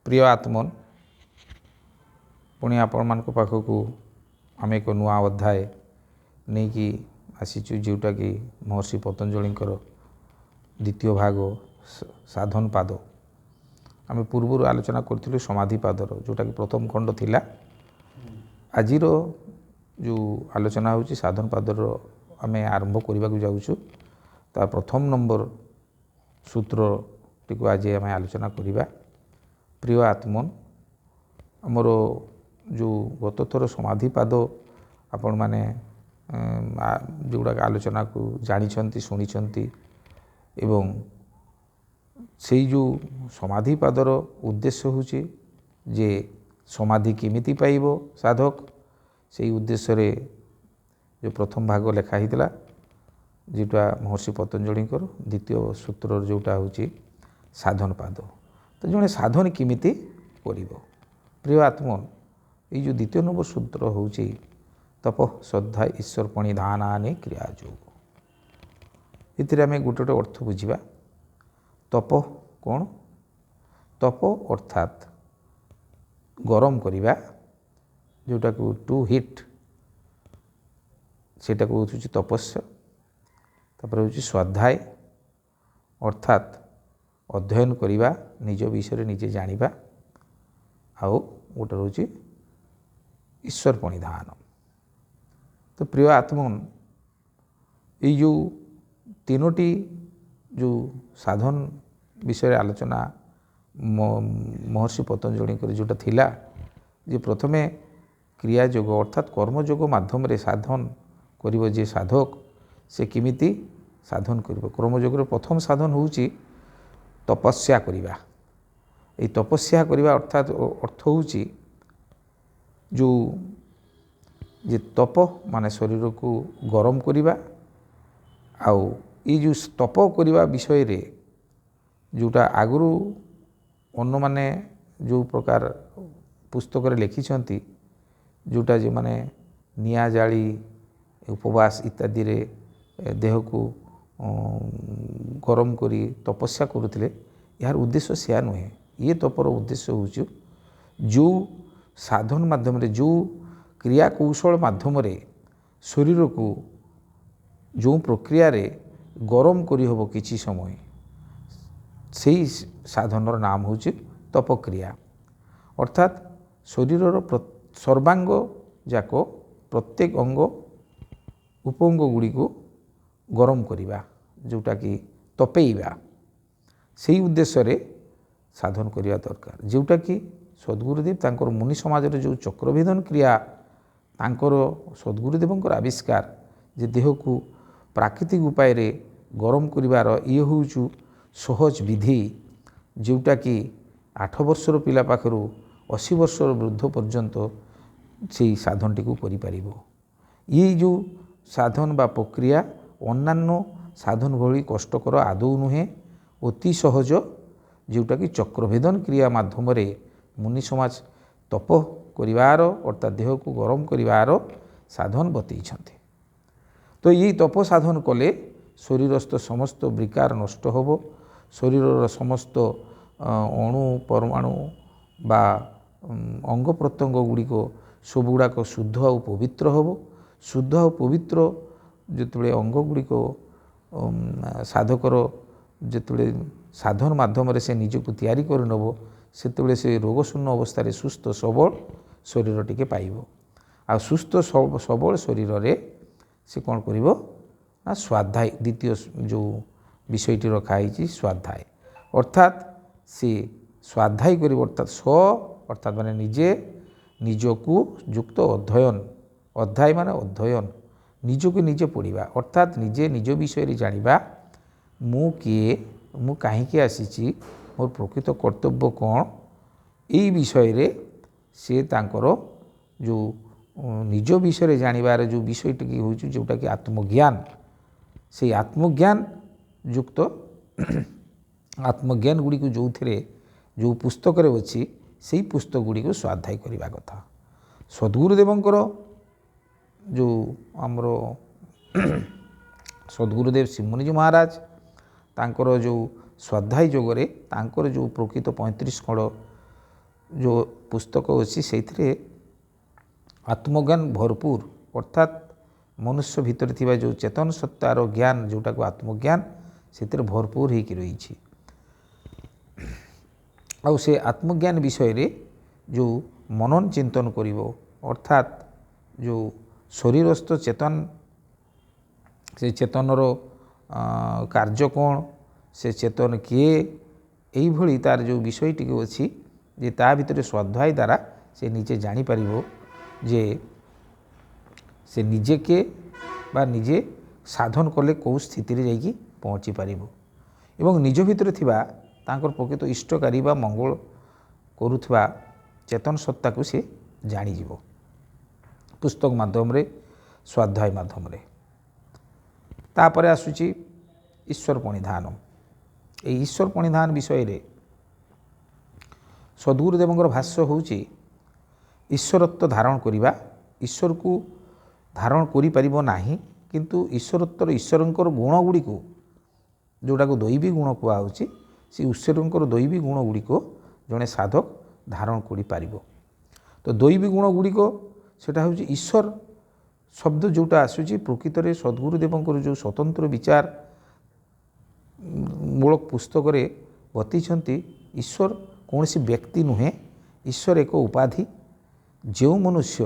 प्रिय आत्मन पुणी आपण मान पाखक आम एक नुआ अध्याय नहीं कि आसीचु जोटा कि महर्षि पतंजलि द्वितीय भाग साधन पाद आम पूर्व आलोचना करूँ समाधि पादर जोटा कि प्रथम खंड थिला। आजिर जो आलोचना होची साधन पादर आम आरंभ करने को जाऊँ तार प्रथम नंबर सूत्र टी आज आम आलोचना करवा। प्रिय आत्मन आमर जो गत थर समाधि पाद आपण मैंने जोगुड़ा आलोचना को जानी शुणी एवं से जो समाधि पादर उद्देश्य होची जे समाधि केमिति पाइब साधक से उद्देश्य रे जो प्रथम भाग लेखाही जोटा महर्षि पतंजलि द्वितीय सूत्र जोटा होची साधन पाद। तो जड़े साधन केमिति करिवो प्रिय आत्मन ये जो द्वितीय नंबर सूत्र होची तप श्रद्धा ईश्वर प्रणिधानानि क्रियायोग इतने आम गोटे गोटे अर्थ बुझा। तप कौन? तप अर्थात गरम करिबा जोटा को टू हिट सेटा को होची तपस्या। तापर होची स्वाध्याय अर्थात अध्ययन करिबा निज विषय निजे जानिबा आउ गोटे होची ईश्वर प्रणिधान। तो प्रिय आत्मन ये जो तीनोटी जो साधन विषय आलोचना महर्षि पतंजलि जोटा थिला जे प्रथमे क्रिया योग अर्थात कर्मयोग माध्यम रे साधन करिवो जे साधक से किमिति साधन करिवो। कर्मयोग प्रथम साधन होची तपस्या करिबा। ये तपस्या करिबा अर्थात अर्थ होची जो जे तप माने शरीर को गरम करिबा आउ ये जो तप करिबा विषय रे जोटा आगुरु अन्न माने जो प्रकार पुस्तक रे लिखिछंती जोटा जे माने निया जाली उपवास इत्यादि रे देह को गरम करी तपस्या करुथिले यार उद्देश्य सेया नुहे। ये तपर उद्देश्य होची जो साधन माध्यम रे जो क्रिया कौशल माध्यम रे शरीर को जो प्रक्रिया रे गरम करी होबो किछि समय सेही साधनर नाम होची तपक्रिया। अर्थात शरीर सर्वांग जाक प्रत्येक अंग उपअंग गुड़ी को गरम करिबा जोटा कि तपेइबा सेही उद्देश्य रे साधन करिया दरकार। जोटा कि सद्गुरुदेव तांकर मुनि समाज रे जो चक्रभेदन क्रिया तांकर सद्गुरुदेवंकर आविष्कार जे देह को प्राकृतिक उपाय रे गरम करिवार ये होउचु सहज विधि जोटा कि 8 वर्षर पिला पाखरु 80 वर्षर वृद्ध पर्यंत से साधन टी को करि परिबो। ये जो साधन बा प्रक्रिया अन्यान्य साधन भली कष्टकर आदौ नुहे अति सहज जोटा कि चक्रभेदन क्रिया माध्यम रे मुनि समाज तप करिवार अर्थात देह को गरम करिवार साधन बतैछन्ते। तो ये तप साधन कले शरीरस्थ समस्त विकार नष्ट होबो। शरीर समस्त अणु परमाणु बा अंग प्रत्यंग गुड़िक सबुड़ाक शुद्ध और पवित्र होबो। शुद्ध और पवित्र जिते अंग गुड़िक साधकर जिते साधन माध्यम से निजक तैयारी कर नब सेतबेले से रोगशून्य अवस्था सुस्थ सबल शरीर टिके पाइब। आ सुस्थ सबल शरीर रे से कौन करिवो ना स्वाध्याय द्वितीय जो विषयटी रखाई स्वाध्याय अर्थात से स्वाध्याय करिवो अर्थात अर्थात माने निजे निजको युक्त अध्ययन अध्याय माने अध्ययन निजको निजे पढ़िबा अर्थात निजे निज विषय रे जानिबा मु किए मु काहीकि आसीची मोर प्रकृत कर्तव्य कौन यही विषय रे से तांकर जो निज विषय जानिबार जो विषयटी हूँ जोटा कि आत्मज्ञान से आत्मज्ञान युक्त आत्मज्ञान गुड़ी को जो थे जो पुस्तक रे अच्छी से पुस्तक गुड़ी को स्वाध्याय करने कथा। सद्गुरुदेवंकर जो आमर सद्गुरुदेव श्रीमुनिजी महाराज तांकर जो स्वाध्याय जोगरे तांकर जो प्रकृत 35 खंड जो पुस्तक अच्छी से आत्मज्ञान भरपूर अर्थात मनुष्य भितर थिबा जो चेतन सत्तार ज्ञान जोटा को आत्मज्ञान से भरपूर होकर रही आउ से आत्मज्ञान विषय रे जो मनन चिंतन करिवो अर्थात जो शरीरस्थ चेतन से चेतनर कार्य कौन से चेतन किए यही भली तार जो विषयटी अच्छी जे ता भितर स्वाध्याय द्वारा से निजे जानी परिबो जे से निजे के बा निजे साधन कले कौ स्थिति रे जाइकी पहुँची पारिबो एवं निज भितर थिबा तांकर प्रकृत इष्टकारी बा मंगल करुथबा चेतन सत्ता को से जानी जीवो पुस्तक माध्यम रे स्वाध्याय माध्यम रे तापर आसुची ईश्वर प्रणिधान ए ईश्वर प्रणिधान विषय रे सद्गुरुदेवंकर भाष्य होउची ईश्वरत्व धारण करिबा ईश्वर को धारण करि परिबो नाही किंतु ईश्वरत्वर ईश्वरंकर गुण गुड़ी को जोटा को दैवी गुण कुआ होउची से ईश्वरंकर दैवी गुण गुड़ी को जड़े साधक धारण करि पारिबो तो दैवी गुण गुड़ी को सेटा होउची ईश्वर शब्द जोटा आसुची प्रकृत रे सद्गुरुदेवंकर जो स्वतंत्र विचार मूलक पुस्तक रे बतैछंती ईश्वर कौन सी व्यक्ति नुहे ईश्वर एक उपाधि जो मनुष्य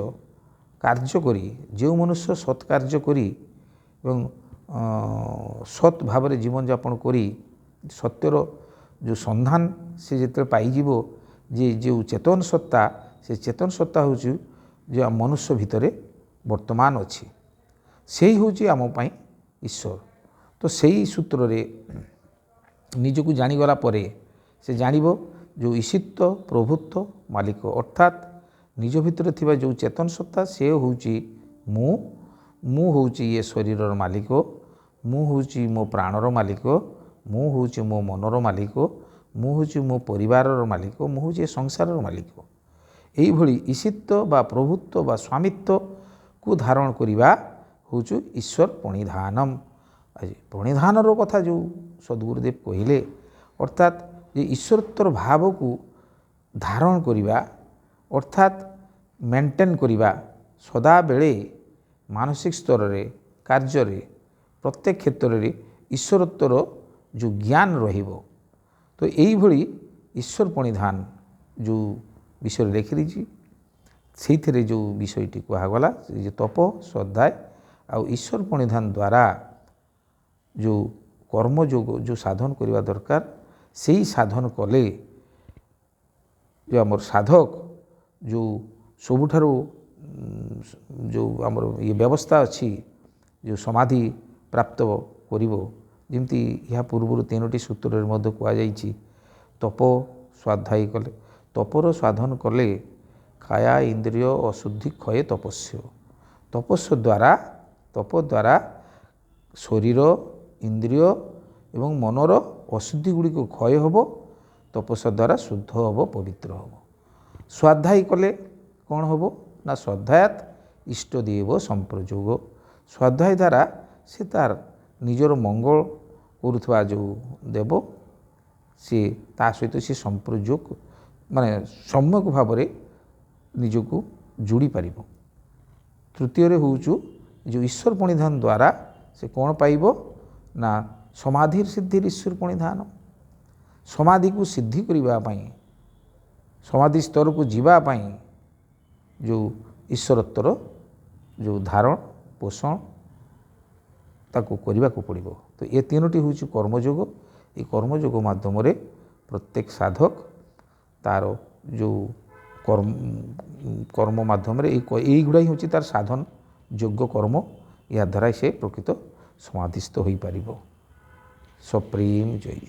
कार्य करी जो मनुष्य सत्कार्य करी एवं सत् भाव जीवन यापन करी सत्यर जो संधान से जिते पाइजिवो जे जो चेतन सत्ता से चेतन सत्ता हूँ जो मनुष्य भितर वर्तमान अच्छी से ही हूँ आम पाई ईश्वर तो सही सूत्र रे निजको जानीगला परे से जानिबो जो ईशित्व प्रभुत्व मालिक अर्थात निज भितर थिबा जो चेतन सत्ता से होउची मु होउची ये शरीरर मालिक मु होउची मो प्राणर मालिक मु होउची मो मनर मालिक मु होउची मो परिवारर मालिक मु होउची संसारर मालिक एई भली ईशित्व बा प्रभुत्व बा स्वामित्व को धारण करिबा होउची ईश्वर प्रणिधानम प्रणिधानर कथा जो सद्गुरुदेव कहिले अर्थात जे ईश्वरत्वर भाव को धारण करिबा अर्थात मेंटेन करिबा सदा बेले मानसिक स्तर रे कार्य रे प्रत्येक क्षेत्र रे ईश्वरत्वर जो ज्ञान रहिबो तो यही भली ईश्वर प्रणिधान जो विषय लिखी रही से जो विषयटी कहगला जे तप स्वाध्याय आ ईश्वर प्रणिधान द्वारा जो कर्मयोग जो साधन करने दरकार से ही साधन कले जो आमर साधक जो सबुठारु जो आमर ये व्यवस्था अच्छी जो समाधि प्राप्त करिवो जेमती यह पूर्व तीनोटी सूत्र मध्य कहुई तप स्वाध्याय कले तपर साधन कले काया इंद्रिय अशुद्धि क्षय तपस्या तपस्या द्वारा तप द्वारा शरीर इंद्रिय एवं मनर अशुद्धि गुड़ी को क्षय होब तपस्या द्वारा शुद्ध होब पवित्र होब स्वाध्याय कले कौन होब ना स्वाध्यायात इष्टदेव संप्रयोग स्वाध्याय द्वारा से तार निजर मंगल करुवा जो देव सी ता सहित सी संप्रयोग माने सम्यक भाव निजको जोड़ी पार तृतीय होउचु जो ईश्वर प्रणिधान द्वारा से कौन पाइब ना समाधि सिद्धि ईश्वर प्रणिधान समाधि को सिद्धि करने समाधि स्तर को जीवाई जो ईश्वरत्वर जो धारण पोषण ताको करने को पड़ो तो ये तीनोटी हूँ कर्मयोग ये कर्मयोग माध्यम प्रत्येक साधक तार जो कर्म माध्यम यही गुड़ा ही हूँ तार साधन योग्य कर्म या द्वारा से प्रकृत समाधिस्थ हो पार सप्रेम जय।